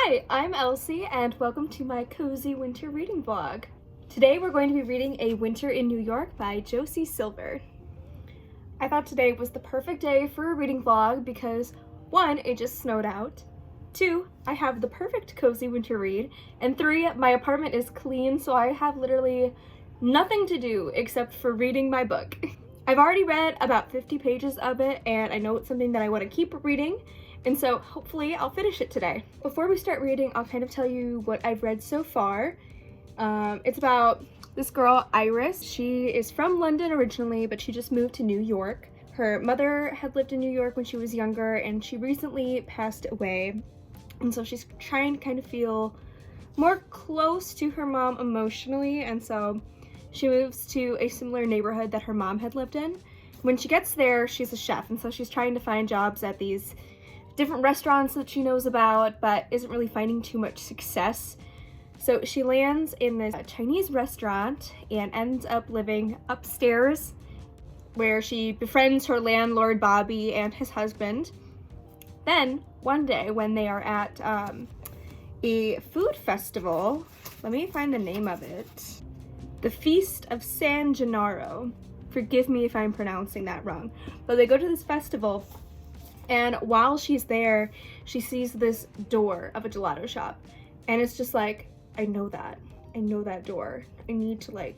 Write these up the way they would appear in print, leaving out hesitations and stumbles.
Hi, I'm Elsie, and welcome to my cozy winter reading vlog. Today we're going to be reading A Winter in New York by Josie Silver. I thought today was the perfect day for a reading vlog because 1, it just snowed out, 2, I have the perfect cozy winter read, and 3, my apartment is clean, so I have literally nothing to do except for reading my book. I've already read about 50 pages of it, and I know it's something that I want to keep reading, and so hopefully I'll finish it today. Before we start reading, I'll kind of tell you what I've read so far. It's about this girl, Iris. She is from London originally, but she just moved to New York. Her mother had lived in New York when she was younger, and she recently passed away. And so she's trying to kind of feel more close to her mom emotionally, and so she moves to a similar neighborhood that her mom had lived in. When she gets there, she's a chef, and so she's trying to find jobs at these different restaurants that she knows about, but isn't really finding too much success. So she lands in this Chinese restaurant and ends up living upstairs, where she befriends her landlord Bobby and his husband. Then one day when they are at a food festival, let me find the name of it, the Feast of San Gennaro. Forgive me if I'm pronouncing that wrong, but they go to this festival, and while she's there, she sees this door of a gelato shop, and it's just like, I know that door. I need to,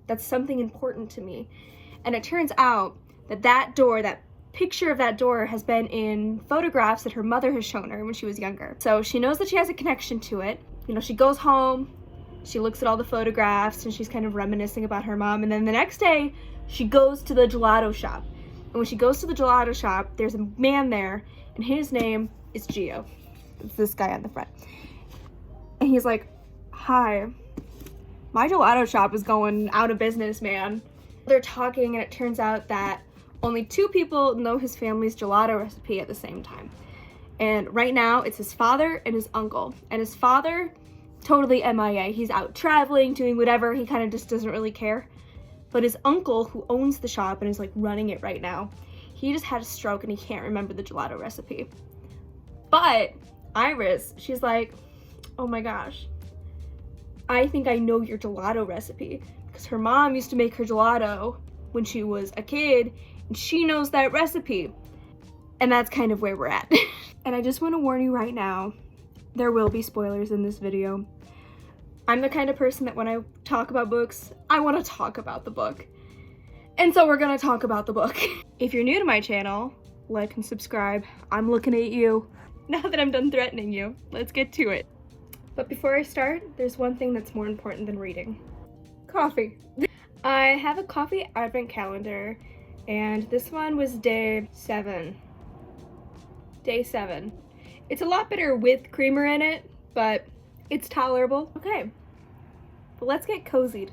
that's something important to me. And it turns out that that door, that picture of that door, has been in photographs that her mother has shown her when she was younger. So she knows that she has a connection to it. You know, she goes home, she looks at all the photographs, and she's kind of reminiscing about her mom, and then the next day, she goes to the gelato shop. And when she goes to the gelato shop, there's a man there, and his name is Gio. It's this guy on the front. And he's like, "Hi, my gelato shop is going out of business, man." They're talking, and it turns out that only 2 people know his family's gelato recipe at the same time. And right now, it's his father and his uncle. And his father, totally MIA. He's out traveling, doing whatever. He kind of just doesn't really care. But his uncle, who owns the shop and is running it right now, he just had a stroke and he can't remember the gelato recipe. But Iris, she's like, "Oh my gosh, I think I know your gelato recipe," because her mom used to make her gelato when she was a kid, and she knows that recipe. And that's kind of where we're at. And I just want to warn you right now, there will be spoilers in this video. I'm the kind of person that when I talk about books, I want to talk about the book. And so we're gonna talk about the book. If you're new to my channel, like and subscribe. I'm looking at you. Now that I'm done threatening you, let's get to it. But before I start, there's one thing that's more important than reading. Coffee. I have a coffee advent calendar, and this one was day 7. Day 7. It's a lot better with creamer in it, but it's tolerable. Okay, but let's get cozied.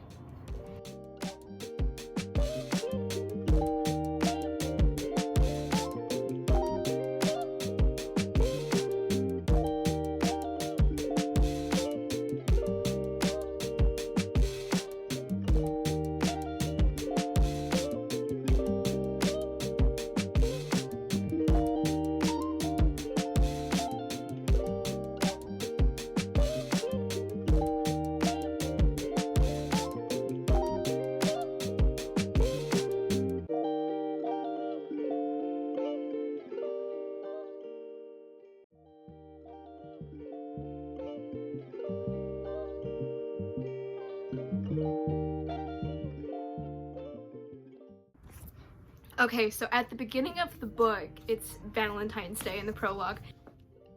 Okay, so at the beginning of the book, it's Valentine's Day in the prologue.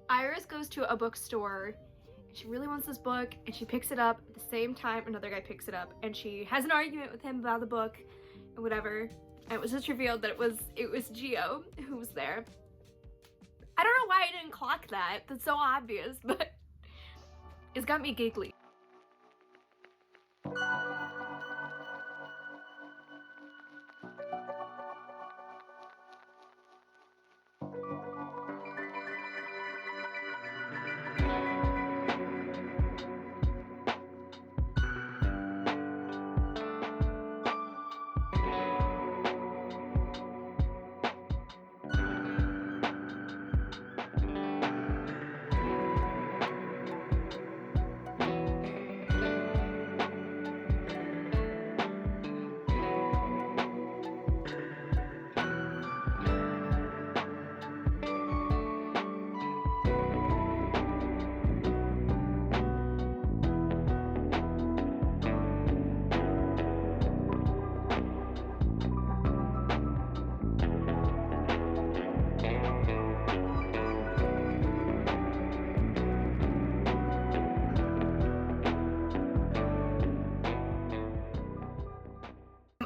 Iris goes to a bookstore, and she really wants this book, and she picks it up at the same time another guy picks it up, and she has an argument with him about the book, and whatever, and it was just revealed that it was Gio who was there. I don't know why I didn't clock that, that's so obvious, but it's got me giggly.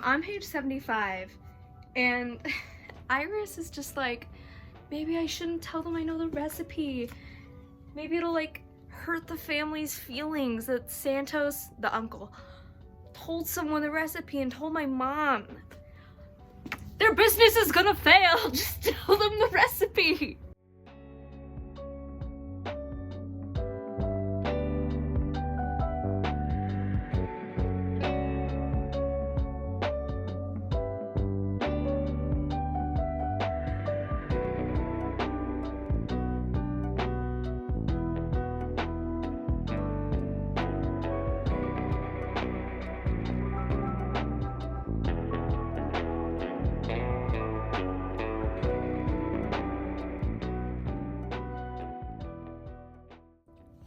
on page 75, and Iris is just like, maybe I shouldn't tell them I know the recipe. Maybe it'll like hurt the family's feelings that Santos, the uncle, told someone the recipe and told my mom. Their business is gonna fail. Just tell them the recipe.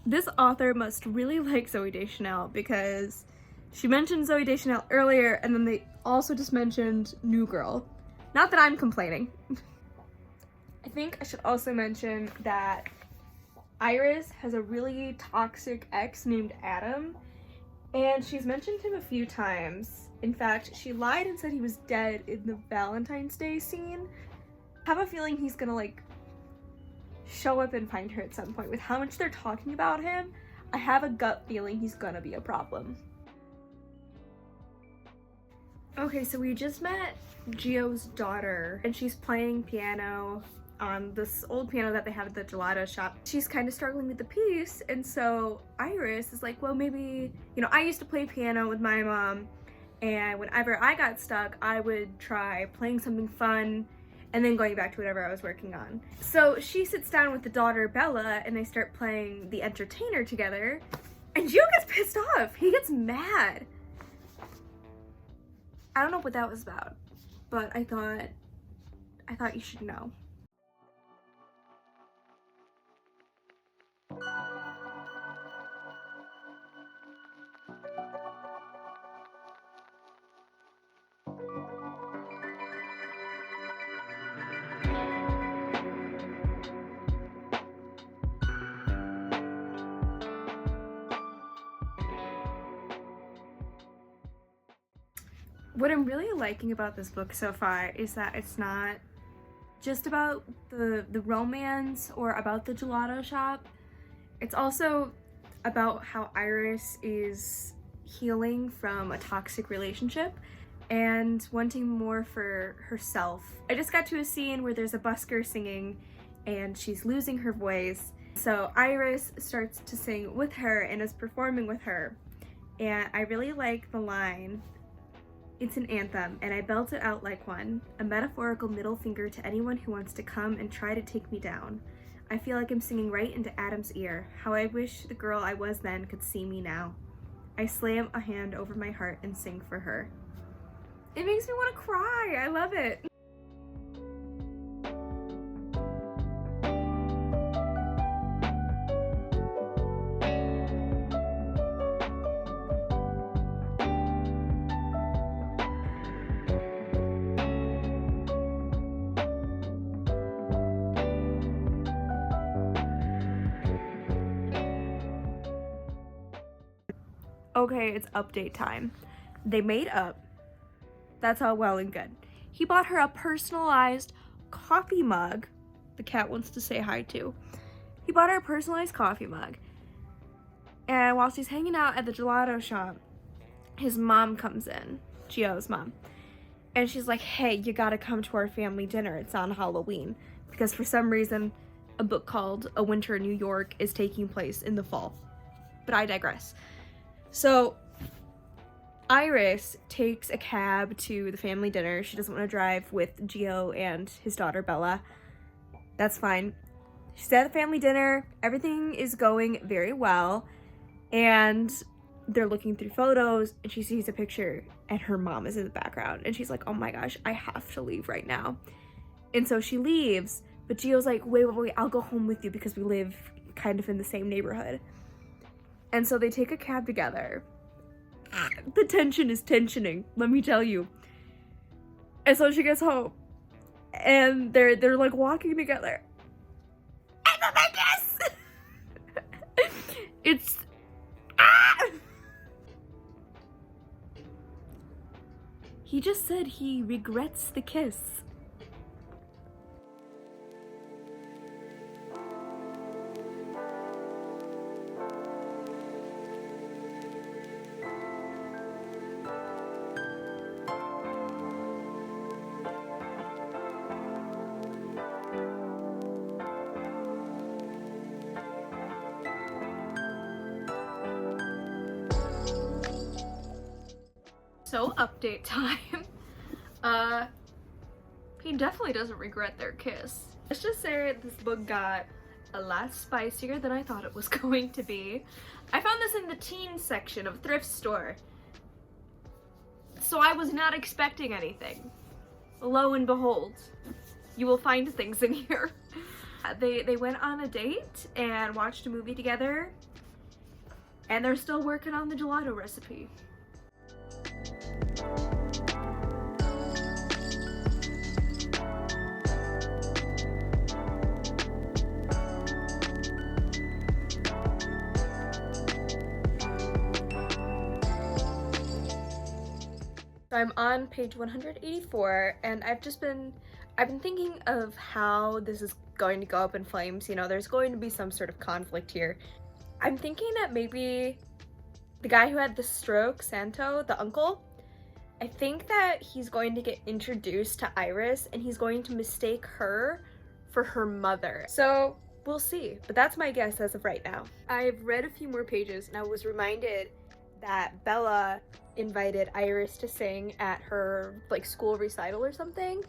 This author must really like Zooey Deschanel because she mentioned Zooey Deschanel earlier, and then they also just mentioned New Girl. Not that I'm complaining. I think I should also mention that Iris has a really toxic ex named Adam, and she's mentioned him a few times. In fact, she lied and said he was dead in the Valentine's Day scene. I have a feeling he's gonna like show up and find her at some point. With how much they're talking about him, I have a gut feeling he's gonna be a problem. Okay, so we just met Gio's daughter, and she's playing piano on this old piano that they have at the gelato shop. She's kind of struggling with the piece, and so Iris is like, well, maybe, you know, I used to play piano with my mom, and whenever I got stuck, I would try playing something fun and then going back to whatever I was working on. So she sits down with the daughter, Bella, and they start playing The Entertainer together, and Gio gets pissed off. He gets mad. I don't know what that was about, but I thought you should know. What I'm really liking about this book so far is that it's not just about the romance or about the gelato shop. It's also about how Iris is healing from a toxic relationship and wanting more for herself. I just got to a scene where there's a busker singing and she's losing her voice. So Iris starts to sing with her and is performing with her. And I really like the line, "It's an anthem, and I belt it out like one, a metaphorical middle finger to anyone who wants to come and try to take me down. I feel like I'm singing right into Adam's ear. How I wish the girl I was then could see me now. I slam a hand over my heart and sing for her." It makes me want to cry. I love it. Okay, it's update time. They made up. That's all well and good. He bought her a personalized coffee mug. The cat wants to say hi to. He bought her a personalized coffee mug. And while she's hanging out at the gelato shop, his mom comes in, Gio's mom. And she's like, hey, you gotta come to our family dinner. It's on Halloween. Because for some reason, a book called A Winter in New York is taking place in the fall. But I digress. So Iris takes a cab to the family dinner. She doesn't want to drive with Gio and his daughter Bella. That's fine. She's at the family dinner. Everything is going very well. And they're looking through photos and she sees a picture and her mom is in the background. And she's like, oh my gosh, I have to leave right now. And so she leaves, but Gio's like, wait, I'll go home with you because we live kind of in the same neighborhood. And so they take a cab together. The tension is tensioning, let me tell you. And so she gets home and they're like walking together. And then they kiss! It's He just said he regrets the kiss. So, update time. He definitely doesn't regret their kiss. Let's just say this book got a lot spicier than I thought it was going to be. I found this in the teen section of thrift store, so I was not expecting anything. Lo and behold, you will find things in here. They went on a date and watched a movie together, and they're still working on the gelato recipe. So I'm on page 184, and I've been thinking of how this is going to go up in flames. You know, there's going to be some sort of conflict here. I'm thinking that maybe the guy who had the stroke, Santo, the uncle, I think that he's going to get introduced to Iris and he's going to mistake her for her mother. So we'll see, but that's my guess as of right now. I've read a few more pages and I was reminded that Bella invited Iris to sing at her school recital or something.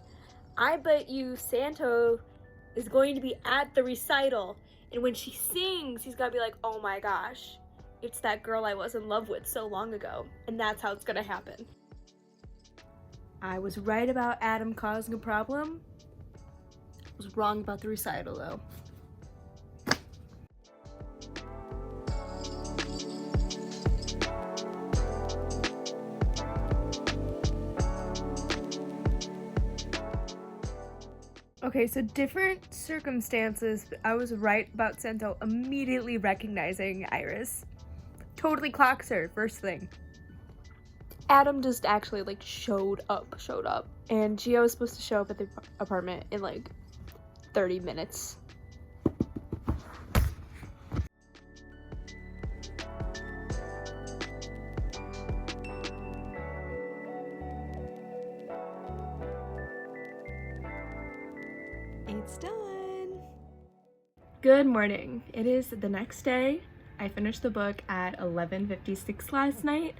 I bet you Santo is going to be at the recital, and when she sings, he's gonna be like, oh my gosh, it's that girl I was in love with so long ago. And that's how it's gonna happen. I was right about Adam causing a problem. I was wrong about the recital though. Okay, so different circumstances, but I was right about Santo immediately recognizing Iris. Totally clocks her, first thing. Adam just actually showed up, and Gio was supposed to show up at the apartment in 30 minutes. It's done. Good morning. It is the next day. I finished the book at 11:56 last night,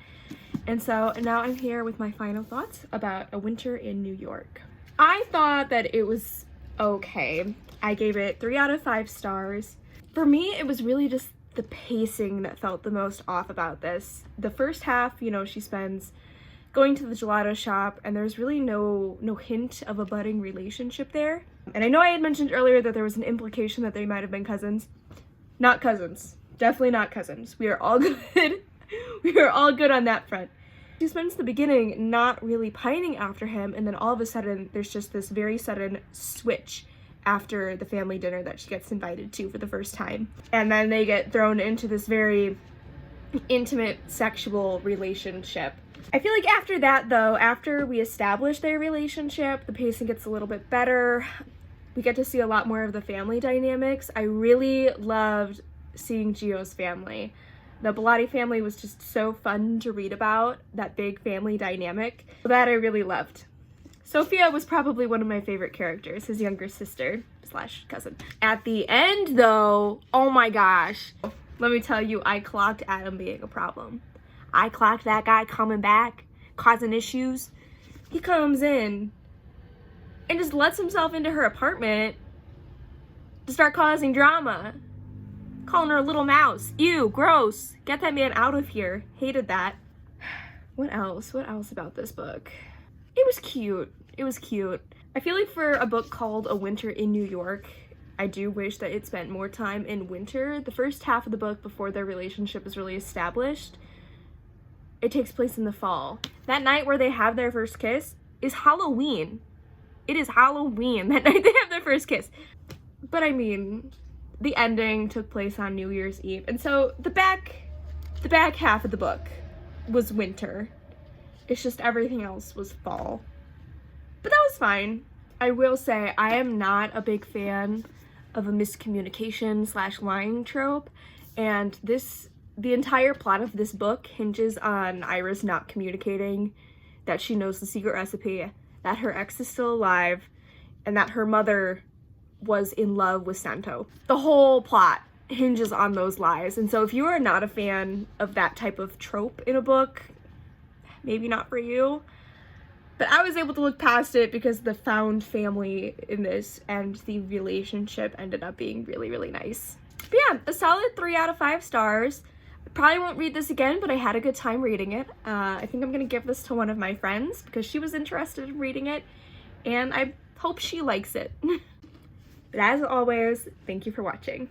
and so now I'm here with my final thoughts about A Winter in New York. I thought that it was okay. I gave it 3 out of 5 stars. For me, it was really just the pacing that felt the most off about this. The first half, she spends going to the gelato shop, and there's really no hint of a budding relationship there. And I know I had mentioned earlier that there was an implication that they might have been cousins. Not cousins. Definitely not cousins. We are all good. We are all good on that front. She spends the beginning not really pining after him, and then all of a sudden there's just this very sudden switch after the family dinner that she gets invited to for the first time. And then they get thrown into this very intimate sexual relationship. I feel like after that, though, after we establish their relationship, the pacing gets a little bit better. We get to see a lot more of the family dynamics. I really loved seeing Gio's family. The Bellotti family was just so fun to read about, that big family dynamic. That I really loved. Sophia was probably one of my favorite characters, his younger sister / cousin. At the end, though, oh my gosh, let me tell you, I clocked Adam being a problem. I clocked that guy coming back, causing issues. He comes in and just lets himself into her apartment to start causing drama. Calling her a little mouse. Ew, gross. Get that man out of here. Hated that. What else? What else about this book? It was cute. It was cute. I feel like for a book called A Winter in New York, I do wish that it spent more time in winter. The first half of the book, before their relationship is really established, it takes place in the fall. That night where they have their first kiss is Halloween. It is Halloween that night they have their first kiss. But I mean, the ending took place on New Year's Eve. And so the back half of the book was winter. It's just everything else was fall. But that was fine. I will say I am not a big fan of a miscommunication / lying trope, and the entire plot of this book hinges on Iris not communicating that she knows the secret recipe, that her ex is still alive, and that her mother was in love with Santo. The whole plot hinges on those lies, and so if you are not a fan of that type of trope in a book, maybe not for you. But I was able to look past it because the found family in this and the relationship ended up being really, really nice. But yeah, a solid 3 out of 5 stars. I probably won't read this again, but I had a good time reading it. I think I'm gonna give this to one of my friends because she was interested in reading it, and I hope she likes it. But as always, thank you for watching.